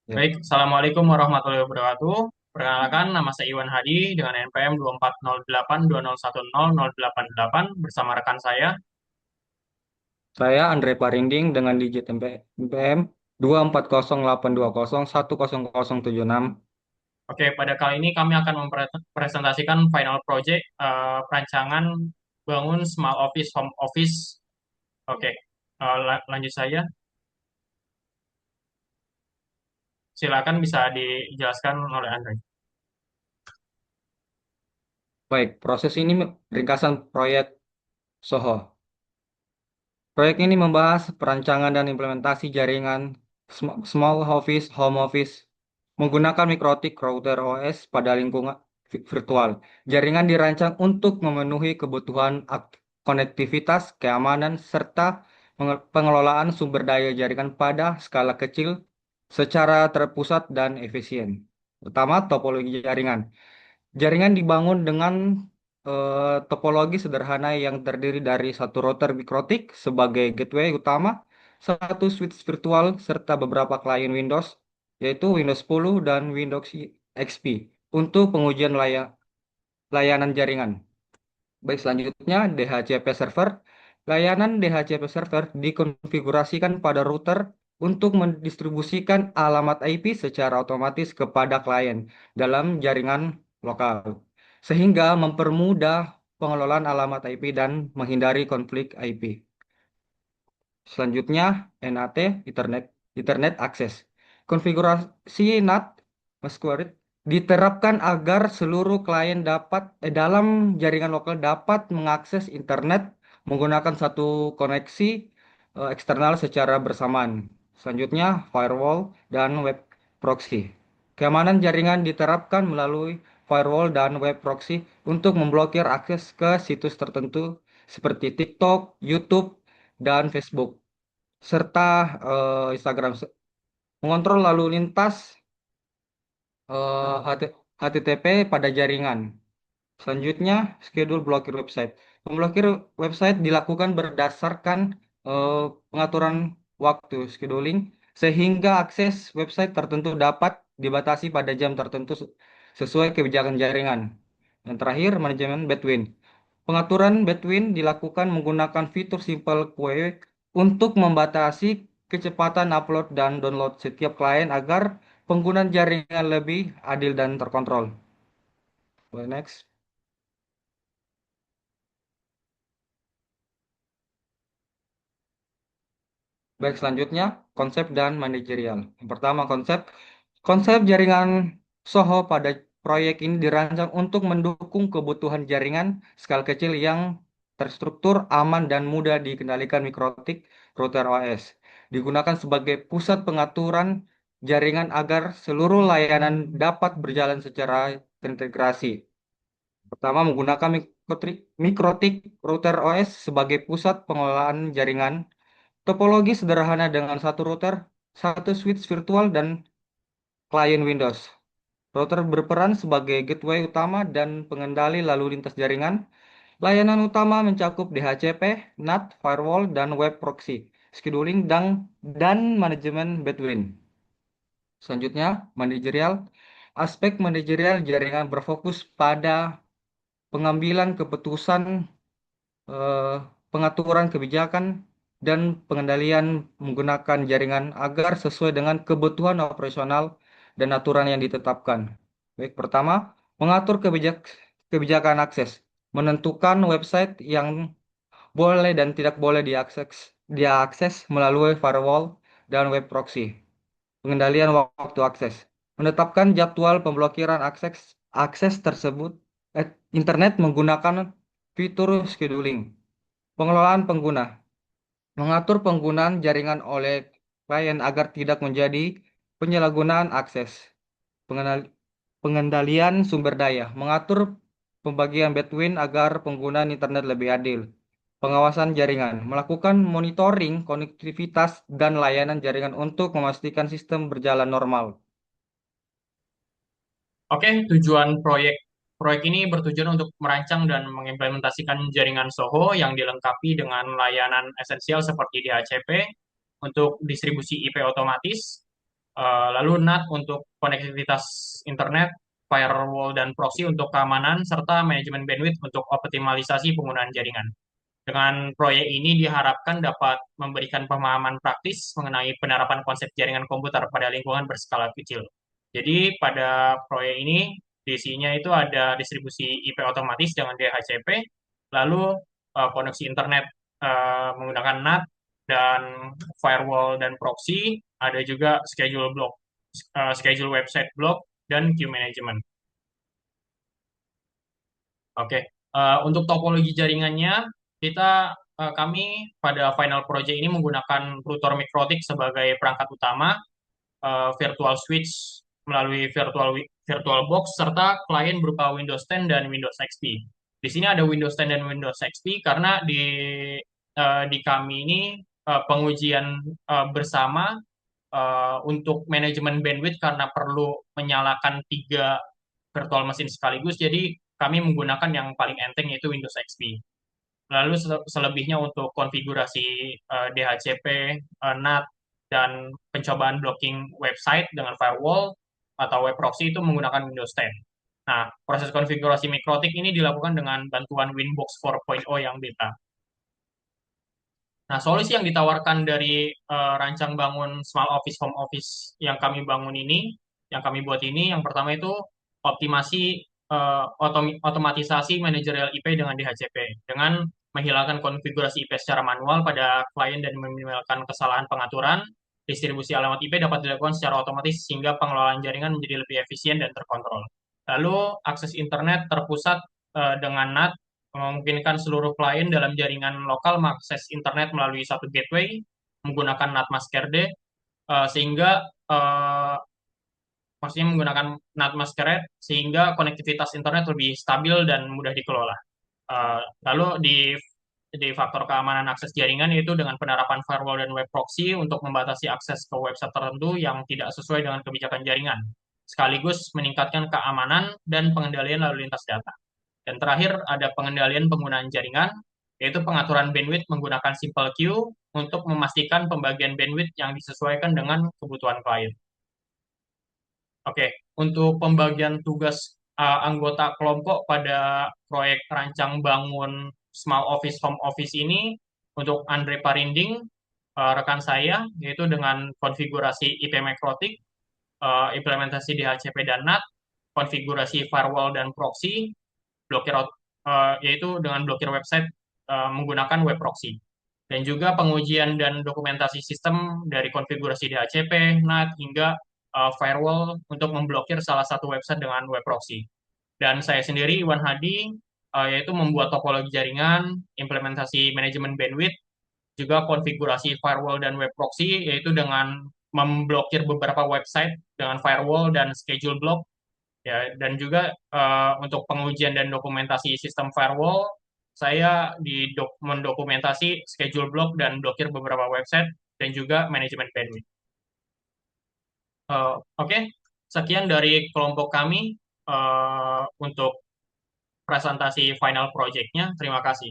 Ya. Baik, Assalamualaikum warahmatullahi wabarakatuh. Perkenalkan, nama saya Iwan Hadi dengan NPM 2408201008 bersama rekan saya. Saya Andre Parinding dengan digit MPM 24082010076. Oke, pada kali ini kami akan mempresentasikan final project perancangan bangun small office home office. Oke, lanjut saja. Silakan bisa dijelaskan oleh Andre. Baik, proses ini ringkasan proyek Soho. Proyek ini membahas perancangan dan implementasi jaringan small office, home office menggunakan mikrotik router OS pada lingkungan virtual. Jaringan dirancang untuk memenuhi kebutuhan konektivitas, keamanan, serta pengelolaan sumber daya jaringan pada skala kecil secara terpusat dan efisien. Pertama, topologi jaringan. Jaringan dibangun dengan topologi sederhana yang terdiri dari satu router mikrotik sebagai gateway utama, satu switch virtual, serta beberapa klien Windows, yaitu Windows 10 dan Windows XP, untuk pengujian layanan jaringan. Baik, selanjutnya DHCP server. Layanan DHCP server dikonfigurasikan pada router untuk mendistribusikan alamat IP secara otomatis kepada klien dalam jaringan lokal, sehingga mempermudah pengelolaan alamat IP dan menghindari konflik IP. Selanjutnya, NAT, Ethernet Access. Konfigurasi NAT, Mas Kuarit, diterapkan agar seluruh klien dalam jaringan lokal dapat mengakses internet menggunakan satu koneksi eksternal secara bersamaan. Selanjutnya, firewall dan web proxy. Keamanan jaringan diterapkan melalui firewall dan web proxy untuk memblokir akses ke situs tertentu seperti TikTok, YouTube, dan Facebook, serta Instagram. Mengontrol lalu lintas HTTP pada jaringan. Selanjutnya, schedule blokir website. Memblokir website dilakukan berdasarkan eh, pengaturan waktu scheduling, sehingga akses website tertentu dapat dibatasi pada jam tertentu sesuai kebijakan jaringan. Yang terakhir, manajemen bandwidth. Pengaturan bandwidth dilakukan menggunakan fitur simple queue untuk membatasi kecepatan upload dan download setiap klien agar penggunaan jaringan lebih adil dan terkontrol. Boleh next. Baik, selanjutnya konsep dan manajerial. Yang pertama, konsep. Konsep jaringan Soho pada proyek ini dirancang untuk mendukung kebutuhan jaringan skala kecil yang terstruktur, aman, dan mudah dikendalikan mikrotik router OS. Digunakan sebagai pusat pengaturan jaringan agar seluruh layanan dapat berjalan secara terintegrasi. Pertama, menggunakan mikrotik router OS sebagai pusat pengelolaan jaringan. Topologi sederhana dengan satu router, satu switch virtual, dan klien Windows. Router berperan sebagai gateway utama dan pengendali lalu lintas jaringan. Layanan utama mencakup DHCP, NAT, firewall, dan web proxy, scheduling, dan manajemen bandwidth. Selanjutnya, manajerial. Aspek manajerial jaringan berfokus pada pengambilan keputusan, eh, pengaturan kebijakan, dan pengendalian menggunakan jaringan agar sesuai dengan kebutuhan operasional dan aturan yang ditetapkan. Baik, pertama, mengatur kebijakan akses, menentukan website yang boleh dan tidak boleh diakses melalui firewall dan web proxy. Pengendalian waktu akses, menetapkan jadwal pemblokiran akses tersebut internet menggunakan fitur scheduling. Pengelolaan pengguna, mengatur penggunaan jaringan oleh klien agar tidak menjadi penyalahgunaan akses. Pengenal- Pengendalian sumber daya, mengatur pembagian bandwidth agar penggunaan internet lebih adil. Pengawasan jaringan, melakukan monitoring konektivitas dan layanan jaringan untuk memastikan sistem berjalan normal. Oke, tujuan proyek ini bertujuan untuk merancang dan mengimplementasikan jaringan Soho yang dilengkapi dengan layanan esensial seperti DHCP untuk distribusi IP otomatis, Lalu NAT untuk konektivitas internet, firewall dan proxy untuk keamanan, serta manajemen bandwidth untuk optimalisasi penggunaan jaringan. Dengan proyek ini diharapkan dapat memberikan pemahaman praktis mengenai penerapan konsep jaringan komputer pada lingkungan berskala kecil. Jadi pada proyek ini isinya itu ada distribusi IP otomatis dengan DHCP, lalu koneksi internet menggunakan NAT dan firewall dan proxy, ada juga schedule block, schedule website block dan queue management. Oke, untuk topologi jaringannya, kami pada final project ini menggunakan router mikrotik sebagai perangkat utama, virtual switch melalui virtual box, serta klien berupa Windows 10 dan Windows XP. Di sini ada Windows 10 dan Windows XP karena di kami ini pengujian bersama untuk manajemen bandwidth karena perlu menyalakan 3 virtual mesin sekaligus, jadi kami menggunakan yang paling enteng yaitu Windows XP. Lalu selebihnya untuk konfigurasi DHCP, NAT, dan pencobaan blocking website dengan firewall atau web proxy itu menggunakan Windows 10. Nah, proses konfigurasi mikrotik ini dilakukan dengan bantuan Winbox 4.0 yang beta. Nah, solusi yang ditawarkan dari rancang bangun small office home office yang kami bangun ini, yang kami buat ini, yang pertama itu optimasi otomatisasi manajerial IP dengan DHCP dengan menghilangkan konfigurasi IP secara manual pada klien dan meminimalkan kesalahan pengaturan. Distribusi alamat IP dapat dilakukan secara otomatis sehingga pengelolaan jaringan menjadi lebih efisien dan terkontrol. Lalu akses internet terpusat dengan NAT memungkinkan seluruh klien dalam jaringan lokal mengakses internet melalui satu gateway menggunakan NAT Masquerade, sehingga maksudnya menggunakan NAT Masquerade sehingga konektivitas internet lebih stabil dan mudah dikelola. Lalu di faktor keamanan akses jaringan yaitu dengan penerapan firewall dan web proxy untuk membatasi akses ke website tertentu yang tidak sesuai dengan kebijakan jaringan, sekaligus meningkatkan keamanan dan pengendalian lalu lintas data. Dan terakhir ada pengendalian penggunaan jaringan, yaitu pengaturan bandwidth menggunakan simple queue untuk memastikan pembagian bandwidth yang disesuaikan dengan kebutuhan klien. Oke, untuk pembagian tugas anggota kelompok pada proyek rancang bangun small office home office ini, untuk Andre Parinding, rekan saya, yaitu dengan konfigurasi IP mikrotik, implementasi DHCP dan NAT, konfigurasi firewall dan proxy, yaitu dengan blokir website menggunakan web proxy. Dan juga pengujian dan dokumentasi sistem dari konfigurasi DHCP, NAT, hingga firewall untuk memblokir salah satu website dengan web proxy. Dan saya sendiri, Iwan Hadi, yaitu membuat topologi jaringan, implementasi manajemen bandwidth, juga konfigurasi firewall dan web proxy, yaitu dengan memblokir beberapa website dengan firewall dan schedule block. Ya, dan juga untuk pengujian dan dokumentasi sistem firewall, saya mendokumentasi schedule block dan blokir beberapa website dan juga manajemen bandwidth. Oke, sekian dari kelompok kami untuk presentasi final project-nya. Terima kasih.